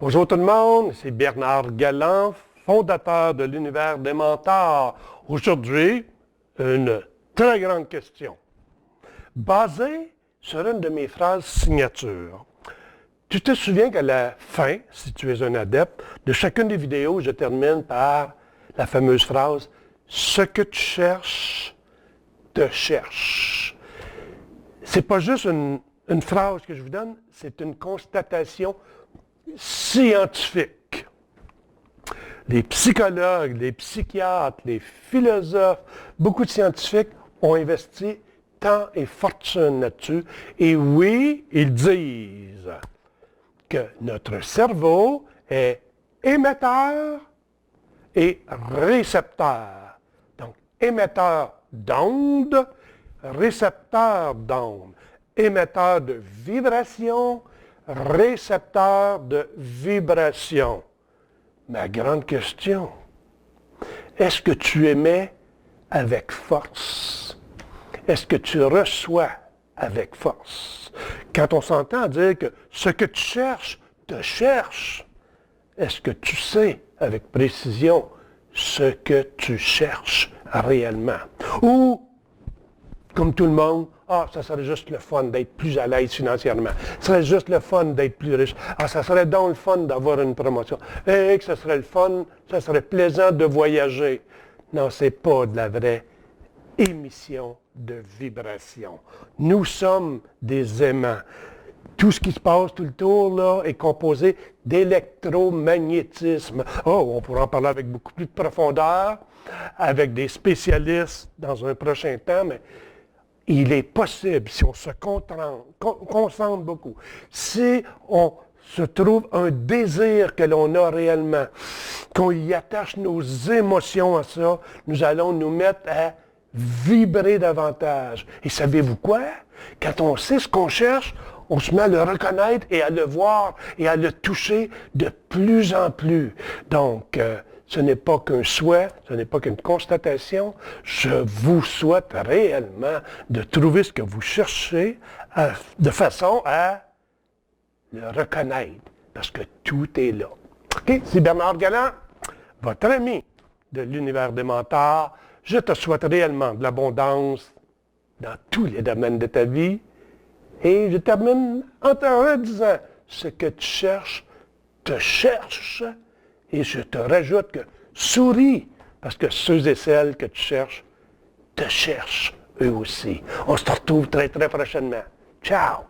Bonjour tout le monde, c'est Bernard Galland, fondateur de l'Univers des mentors. Aujourd'hui, une très grande question, basée sur une de mes phrases signature. Tu te souviens qu'à la fin, si tu es un adepte, de chacune des vidéos, je termine par la fameuse phrase « Ce que tu cherches, te cherche ». C'est pas juste une phrase que je vous donne, c'est une constatation scientifique. Les psychologues, les psychiatres, les philosophes, beaucoup de scientifiques ont investi temps et fortune là-dessus. Et oui, ils disent que notre cerveau est émetteur et récepteur. Donc, émetteur d'ondes, récepteur d'ondes, émetteur de vibrations, récepteur de vibrations. Ma grande question, est-ce que tu émets avec force? Est-ce que tu reçois avec force? Quand on s'entend dire que ce que tu cherches te cherche, est-ce que tu sais avec précision ce que tu cherches réellement? Ou, comme tout le monde, ça serait juste le fun d'être plus à l'aise financièrement. Ça serait juste le fun d'être plus riche. Ça serait donc le fun d'avoir une promotion. Et que ce serait le fun, ça serait plaisant de voyager. Non, ce n'est pas de la vraie émission de vibration. Nous sommes des aimants. Tout ce qui se passe tout le tour là, est composé d'électromagnétisme. On pourra en parler avec beaucoup plus de profondeur, avec des spécialistes dans un prochain temps, mais il est possible, si on se concentre beaucoup, si on se trouve un désir que l'on a réellement, qu'on y attache nos émotions à ça, nous allons nous mettre à vibrer davantage. Et savez-vous quoi? Quand on sait ce qu'on cherche, on se met à le reconnaître et à le voir et à le toucher de plus en plus. Donc, ce n'est pas qu'un souhait, ce n'est pas qu'une constatation. Je vous souhaite réellement de trouver ce que vous cherchez de façon à le reconnaître, parce que tout est là. OK? C'est Bernard Galland, votre ami de l'Univers des mentors. Je te souhaite réellement de l'abondance dans tous les domaines de ta vie. Et je termine en te disant, ce que tu cherches, te cherche. Et je te rajoute que souris, parce que ceux et celles que tu cherches, te cherchent eux aussi. On se retrouve très, très prochainement. Ciao!